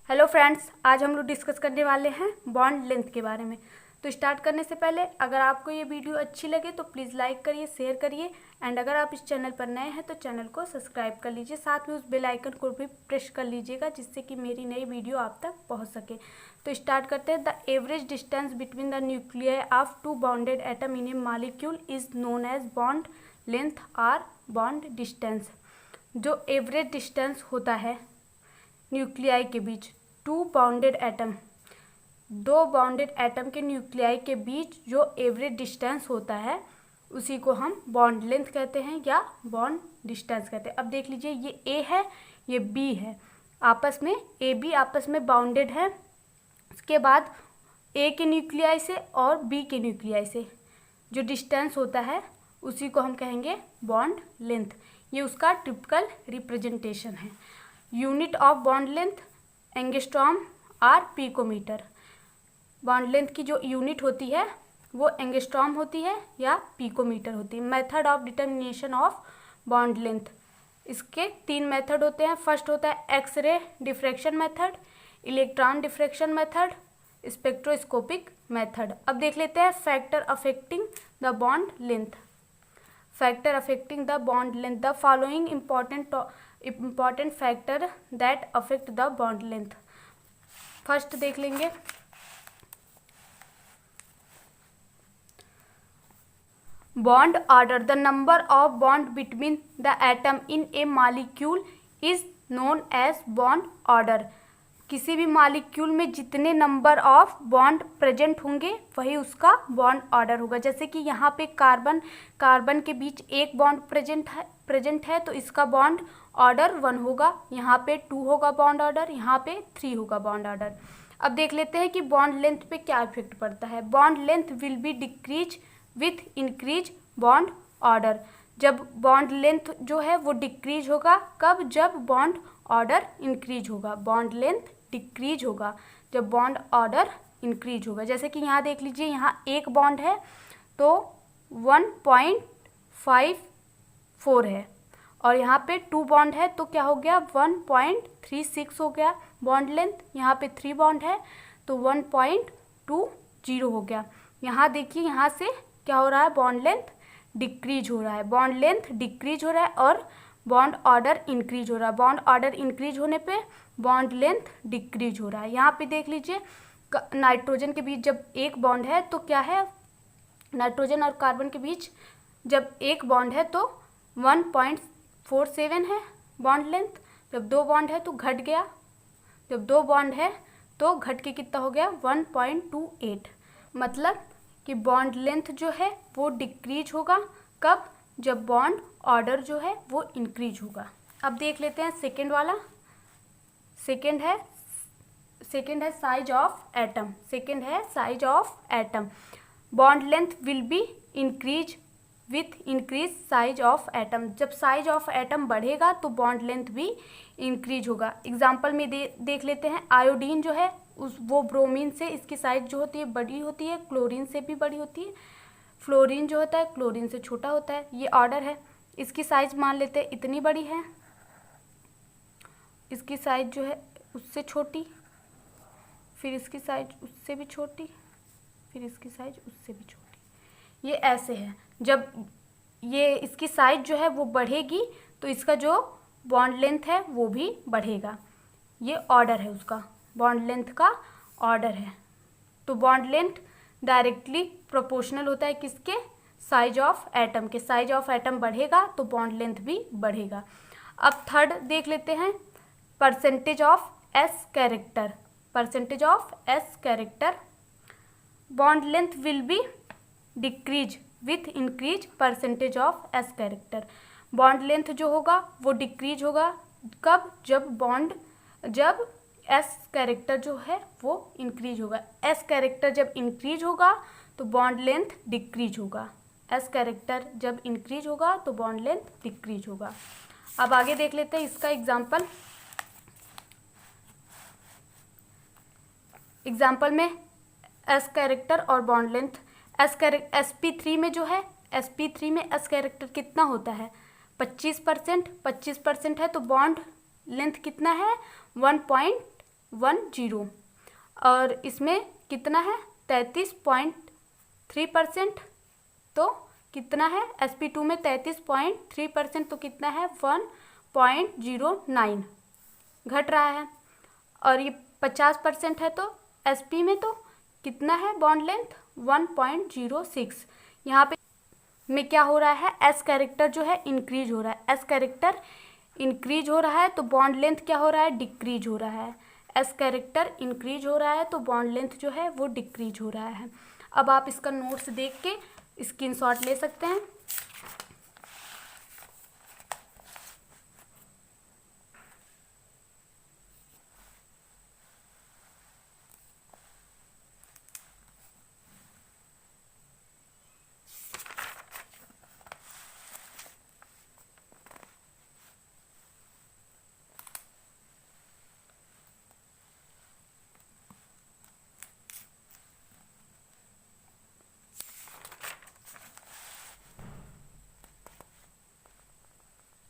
Hello friends, आज हम लोग डिस्कस करने वाले हैं बॉन्ड लेंथ के बारे में। तो स्टार्ट करने से पहले अगर आपको ये वीडियो अच्छी लगे तो प्लीज़ लाइक करिए, शेयर करिए एंड अगर आप इस चैनल पर नए हैं तो चैनल को सब्सक्राइब कर लीजिए। साथ में उस बेल आइकन को भी प्रेस कर लीजिएगा जिससे कि मेरी नई वीडियो आप तक पहुंच सके। तो स्टार्ट करते हैं। The average distance between the nuclei of two bonded atom in a molecule is known as bond length और बॉन्ड डिस्टेंस। जो एवरेज डिस्टेंस होता है न्यूक्लियाई के बीच, टू बाउंडेड एटम, दो बाउंडेड एटम के न्यूक्लियाई के बीच जो एवरेज डिस्टेंस होता है उसी को हम बॉन्ड लेंथ कहते हैं या बॉन्ड डिस्टेंस कहते हैं। अब देख लीजिए, ये ए है, ये बी है, आपस में ए बी आपस में बाउंडेड है। उसके बाद ए के न्यूक्लियाई से और बी के न्यूक्लियाई से जो डिस्टेंस होता है उसी को हम कहेंगे बॉन्ड लेंथ। ये उसका टिपिकल रिप्रेजेंटेशन है। Unit of bond length angstrom और पिकोमीटर। बॉन्ड लेंथ की जो यूनिट होती है वो एंगस्ट्रॉम होती है या पिकोमीटर होती है। Method of determination of bond length, इसके तीन मेथड होते हैं। फर्स्ट होता है X ray diffraction method, electron diffraction method, spectroscopic method. अब देख लेते हैं factor affecting the bond length. Factor affecting the bond length, the following important factor that affect the bond length। First देख लेंगे bond order. The number of bond between the atom in a molecule is known as bond order. किसी भी molecule में जितने number of bond present होंगे वही उसका bond order होगा। जैसे कि यहाँ पे कार्बन के बीच एक बॉन्ड प्रेजेंट है तो इसका बॉन्ड ऑर्डर 1 होगा, यहाँ पे 2 होगा बॉन्ड ऑर्डर, यहाँ पे 3 होगा बॉन्ड ऑर्डर। अब देख लेते हैं कि बॉन्ड लेंथ पे क्या इफेक्ट पड़ता है। Bond length will be decrease with increase bond order. जब बॉन्ड लेंथ जो है वो डिक्रीज होगा, कब? जब बॉन्ड ऑर्डर इंक्रीज होगा। बॉन्ड लेंथ डिक्रीज होगा जब बॉन्ड ऑर्डर इंक्रीज होगा। जैसे कि यहाँ देख लीजिए, यहाँ एक बॉन्ड है तो 1.54 है और यहाँ पे 2 बॉन्ड है तो क्या हो गया? 1.36 हो गया बॉन्ड लेंथ। यहाँ पे 3 बॉन्ड है तो 1.20 हो गया। यहाँ देखिए, यहाँ से क्या हो रहा है? बॉन्ड लेंथ डिक्रीज हो रहा है। बॉन्ड लेंथ डिक्रीज हो रहा है और बॉन्ड ऑर्डर इंक्रीज हो रहा है। बॉन्ड ऑर्डर इंक्रीज होने पे बॉन्ड लेंथ डिक्रीज हो रहा है। यहाँ पे देख लीजिए, नाइट्रोजन के बीच जब एक बॉन्ड है तो क्या है? नाइट्रोजन और कार्बन के बीच जब एक बॉन्ड है तो 1.47 है बॉन्ड लेंथ। जब 2 बॉन्ड है तो घट गया, जब 2 बॉन्ड है तो घट के कितना हो गया? 1.28। मतलब कि बॉन्ड लेंथ जो है वो डिक्रीज होगा, कब? जब बॉन्ड ऑर्डर जो है वो इंक्रीज होगा। अब देख लेते हैं सेकेंड वाला। सेकेंड है साइज ऑफ एटम। सेकेंड है size of atom. Bond length will be increase with increase size of atom. जब साइज ऑफ एटम बढ़ेगा तो बॉन्ड लेंथ भी इंक्रीज होगा। एग्जाम्पल में देख लेते हैं। आयोडीन जो है वो ब्रोमीन से इसकी साइज जो होती है बड़ी होती है, क्लोरीन से भी बड़ी होती है। फ्लोरीन जो होता है क्लोरीन से छोटा होता है। ये ऑर्डर है। इसकी साइज मान लेते हैं इतनी बड़ी है, इसकी साइज जो है उससे छोटी, फिर इसकी साइज उससे भी छोटी, फिर इसकी साइज उससे भी छोटी। ये ऐसे है। जब ये इसकी साइज जो है वो बढ़ेगी तो इसका जो बॉन्ड लेंथ है वो भी बढ़ेगा। ये ऑर्डर है उसका, बॉन्ड लेंथ का ऑर्डर है। तो बॉन्ड लेंथ डायरेक्टली प्रोपोर्शनल होता है किसके? साइज ऑफ एटम के। साइज ऑफ एटम बढ़ेगा तो बॉन्ड लेंथ भी बढ़ेगा। अब थर्ड देख लेते हैं, percentage of S character. Percentage of S character. Bond length will be decrease with increase percentage of S character. Bond length जो होगा वो डिक्रीज होगा, कब? जब एस कैरेक्टर जो है वो इंक्रीज होगा। एस कैरेक्टर जब इंक्रीज होगा तो बॉन्ड लेंथ डिक्रीज होगा। एस कैरेक्टर जब इंक्रीज होगा तो बॉन्ड लेंथ डिक्रीज होगा। अब आगे देख लेते हैं इसका एग्जाम्पल। एग्जाम्पल में एस कैरेक्टर और बॉन्ड लेंथ। sp3 में जो है, sp3 में एस कैरेक्टर कितना होता है? 25%। 25% है तो बॉन्ड लेंथ कितना है? 1.10 और इसमें कितना है 33.3%। तो कितना है sp2 में 33.3%, तो कितना है 1.09 घट रहा है। और ये 50% है तो sp में तो कितना है बॉन्ड लेंथ 1.06। यहाँ पे में क्या हो रहा है, एस कैरेक्टर जो है इंक्रीज हो रहा है। एस कैरेक्टर इंक्रीज हो रहा है तो बॉन्ड लेंथ क्या हो रहा है, डिक्रीज हो रहा है। एस कैरेक्टर इंक्रीज हो रहा है तो बॉन्ड लेंथ जो है वो डिक्रीज हो रहा है। अब आप इसका नोट्स देख के स्क्रीनशॉट ले सकते हैं।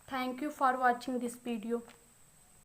Thank you for watching this video.